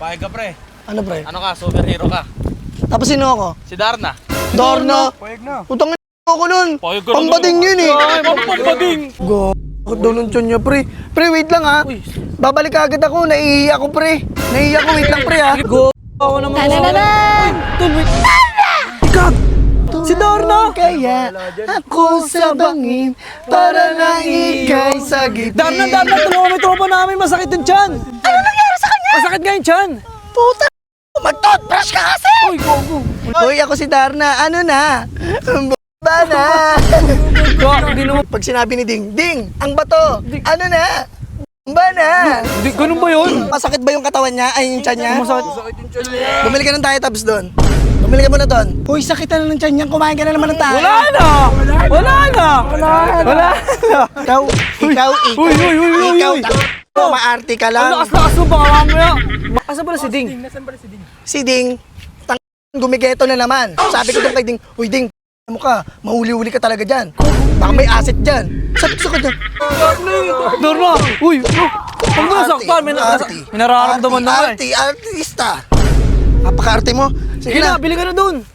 Bakit ka, pre? Ano pre? Ano ka? Superhero ka? Tapos sino ako? Si Darna. Darna? Payag na. Utang ako nun. Payag ka na Pambading naman. yun eh. Ay, pambading. Go. Daw ng tiyan niya pre. Pre, wait lang ha. Babalik agad ako. Naiiyak ako pre. Naiiyak ako. Wait lang pre ha. Go. Ako naman. Tanananan! Tol, wait. Ikag! Si Darna! Kaya ako sa bangin para na ikay sa gitna. Darna, tulungan mo yung tropa namin. Masakit yung tiyan. Ano nangyari sa kanya? Masakit nga yung tiyan. Puta! Mag-toothbrush ka kasi! Uy, go. Uy, ako si Darna. Ano na? Ba na? Hindi naman. Pag sinabi ni Ding, Ding, ang bato! Ano na? Ba na? Hindi, ganun ba yun? Masakit ba yung katawan niya? Ay, yung tiyan niya? Masakit. Bumili ka ng Diet-Tabs doon. Bumili ka muna doon. Uy, sakit na ng tiyan niya. Kumain ka na naman ng tayo. Wala na. Ikaw. Uy. Ikaw, maarte ka Ang lang. lakas mo, baka mamaya. Asa pala si Ding? Si Ding, gumigeto na naman. Sabi ko doon kay Ding, uy Ding, mo ka, mahuli-huli ka talaga dyan. Baka may asset dyan. Sabi ko sa kanya, Darna! Uy! Huwag mo nasaktan! May nararamdaman na eh. Artista. Napaka-arte mo. Sige Sige na, na. bili ka na dun!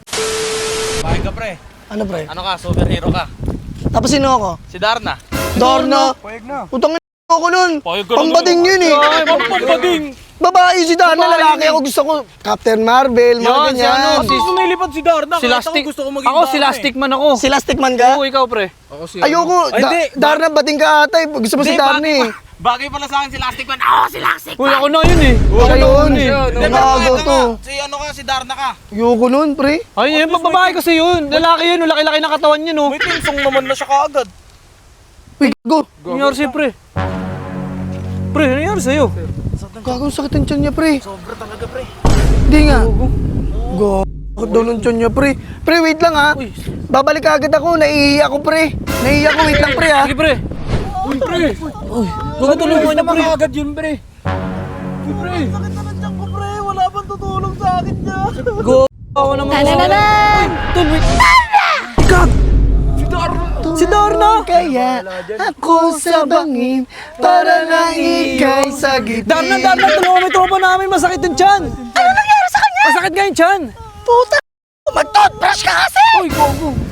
Bakit ka, pre? Ano pre? Ano ka? Superhero ka? Tapos sino ako? Si Darna. Darna. Payag na. Utang ako nun. Payag ka na Pambading naman. yun eh. Ay, pambading! Babae si Darna, Babae lalaki yun eh. ako. Gusto ko Captain Marvel, mga ganyan. Kasi sumilipad si Darna. Si Lastic. Gusto ko maging Ako si Lastic man ako. Si Lastic Man ka? Oo, ikaw pre. Ayoko. Ay, hindi. Darna, bating ka ata eh. Gusto mo si Darna eh. Bagay pala sa akin si Lastic Man. Ako si Lastic! Uy, ako na yun eh. Siya yun. Hindi, Nangago to. Si ano ka? Si Darna ka. Ayoko nun, pre. Ay, yun, babae kasi yun. Lalaki yun, laki-laki ng katawan yun, oh. May tinsong naman na siya kaagad. Uy, go. Nangyari siya, pre. Pre, ano nangyari sa'yo? Gagawin sakit ang tiyan niya, pre. Sobra talaga, pre. Hindi nga. Go. Sakit daw ng tiyan niya, pre. Pre, wait lang ha. Babalik agad ako. Naiiyak ako, pre. Naiiyak ako. Wait lang, pre ha. Sige, pre. Uy, pre. Uy, huwag tulungan niya, pre. Agad yun, pre. Sakit na lang ko, pre. Wala bang tutulong sa akin niya. Go. Ako naman. Tanananan! Tol, wait. Ikag! Si Darna. Kaya ako sa bangin para na ikay sa gitna. Darna, tulungan mo yung tropa namin. Masakit yung tiyan. Ano nangyari sa kanya? Masakit nga yung tiyan. Puta! Mag-toothbrush ka kasi! Uy, go.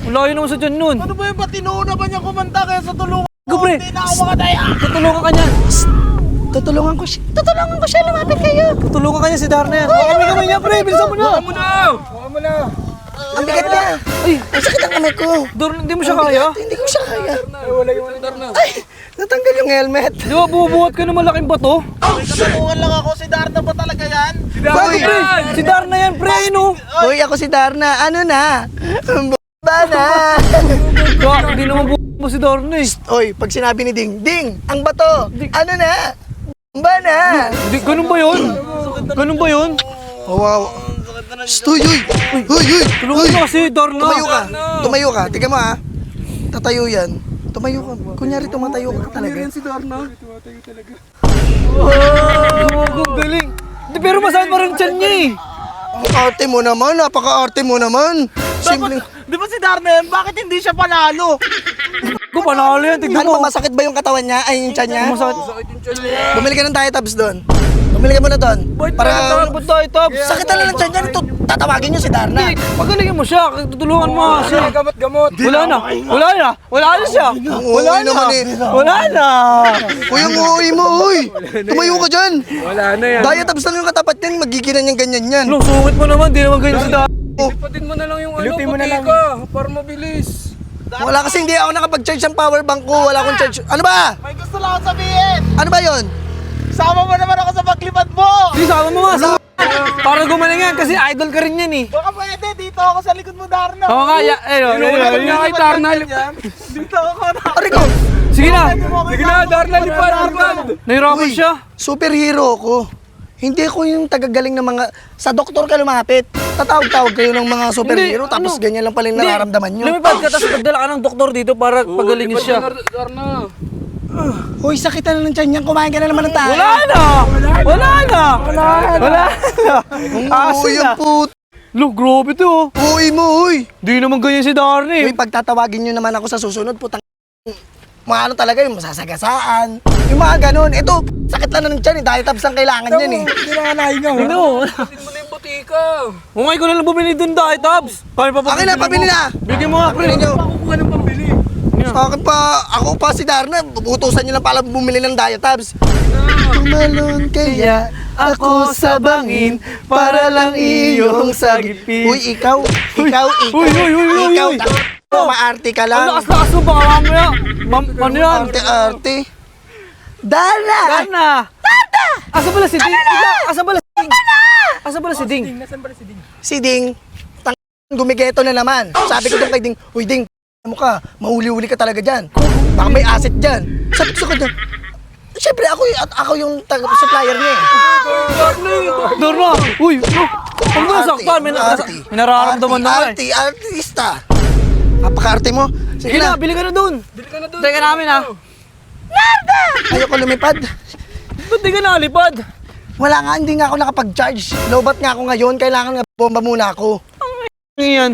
Wala yun naman sa tiyan nun. Ano ba yung ba't tinuuna ba niya kumanta kaya sa tulungan? Go, pre. Hindi na ako makadaya. Tutulungan ka niya. Tutulungan ko siya. Tutulungan ko siya. Lumapit kayo. Tutulungan ka niya si Darna yan. Baka kami niya, pre. Bilisan mo na. Huwag mo na. Ang bigat niya. Ay, ang sakit ang kamay ko. Darna, hindi mo siya kaya. Hindi ko siya kaya. Ay, wala yung Darna. Ay, natanggal yung helmet. Di ba, bubuhat ka ng malaking bato? May katanungan lang ako. Si Darna ba talaga yan? Uy, Si Darna yan, pre, no? Uy, ako si Darna. Ano na? Ba na? Hindi naman mo si Darna eh. Uy, pag sinabi ni Ding, Ding, ang bato. Ano na? Ba na? Ganun ba yun? Ganun ba yun? Oh, wow. Uy, uy. Uy, uy. Tulungan mo kasi, Darna. Tumayo ka. Tumayo ka. Tingnan mo ha. Tatayo yan. Tumayo ka. Kunyari tumatayo ka talaga. Si Darna. Tumatayo talaga. Oh, galing. Pero masakit pa rin tiyan niya eh. Ang arte mo naman. Napaka-arte mo naman. Simple. Di ba si Darna yan? Bakit hindi siya panalo? Kung panalo yan, tignan Ano mo. ba, masakit ba yung katawan niya? Ay, yung tiyan niya? Masakit. Bumili ka ng Diet-Tabs doon. Bumili ka muna doon. Para Ba't tayo, Tabs? sakit na lang ng tiyan niya. Ito, tatawagin niyo si Darna. Hindi, pagalingin mo siya. Tutulungan mo kasi. Gamot-gamot. Wala na. Wala na siya. Wala Uy na. naman eh. Wala na. Uy, ang uwi mo, uy. Tumayo ka dyan. Wala na yan. Diet-Tabs lang yung katapat niyan. Magiginan yung ganyan yan. Anong sungit mo naman, di naman ganyan si Darna. Ipatin mo na lang yung Ilutin mo na lang. para mabilis. Wala kasi hindi ako nakapag-charge ng power bank ko. Wala akong charge. Ano ba? May gusto lang ako sabihin. Ano ba yon? Sama mo naman ako sa paglipad mo. Sige, sama mo nga. Para gumaling yan kasi idol ka rin yan eh. Baka pwede. Dito ako sa likod mo, Darna. Oo nga, Kay Darna. Dito ako na. Ari ko, Sige na. Sige na, Darna, lipad. Nahirapan uy, siya. superhero ko. Hindi ko yung tagagaling ng mga... Sa doktor ka lumapit. Tatawag-tawag kayo ng mga superhero. Hindi, Tapos ano? ganyan lang pala yung nararamdaman nyo. Lumipad ka, tapos magdala ka ng doktor dito para pagalingin siya. Darna. Uy, sakit na ng tiyan niyan. Kumain ka na naman ng tayo. Wala na! Wala na! Wala na! Uy, ang put... Look, grabe to oh. Uy mo, uy. Di naman ganyan si Darna Uy, eh. pagtatawagin nyo naman ako sa susunod, putang... mga ano talaga, yung masasagasaan. Yung mga ganun. Ito, sakit lang na ng tiyan eh. Diet-abs ang kailangan yan eh. Hindi na nga nahinga. Ano? Tingnan mo na yung butika. Umay ko na lang bumili dun dahil, Tabs. Kami pa Akin na, pabili na! Bigyan mo nga, pre. Pabili nyo. Kukuha ng pambili. Sa akin pa, ako pa si Darna, bubutusan nyo lang pala bumili ng diet-abs. Tumalon kaya ako sa bangin para lang iyong sagipin. Uy, ikaw. Uy, Ikaw, uy. maarte ka Ang lang. lakas-lakas mo, baka mamaya. Ano yan? Arte-arte. Darna! Darna! Asa pala si Ding? Asa pala si Ding? Asa pala si Ding? Nasaan pala si Ding? Si Ding, gumigeto na naman. Sabi ko doon kay Ding, uy Ding, mo ka, mahuli-huli ka talaga dyan. Baka may asset dyan. Sabi ko sa kanya, siyempre ako yung supplier niya eh. Darna! Uy! Ang nasaktan, may nararamdaman na eh. Artista. Napaka-arte mo. Sige na, bili ka na dun. Bili ka na doon. Teka namin ha. Ayoko lumipad. Ba't di ka nakalipad? Wala nga, hindi nga ako nakapag-charge. Lobat nga ako ngayon, kailangan nga bomba muna ako. Ano yan?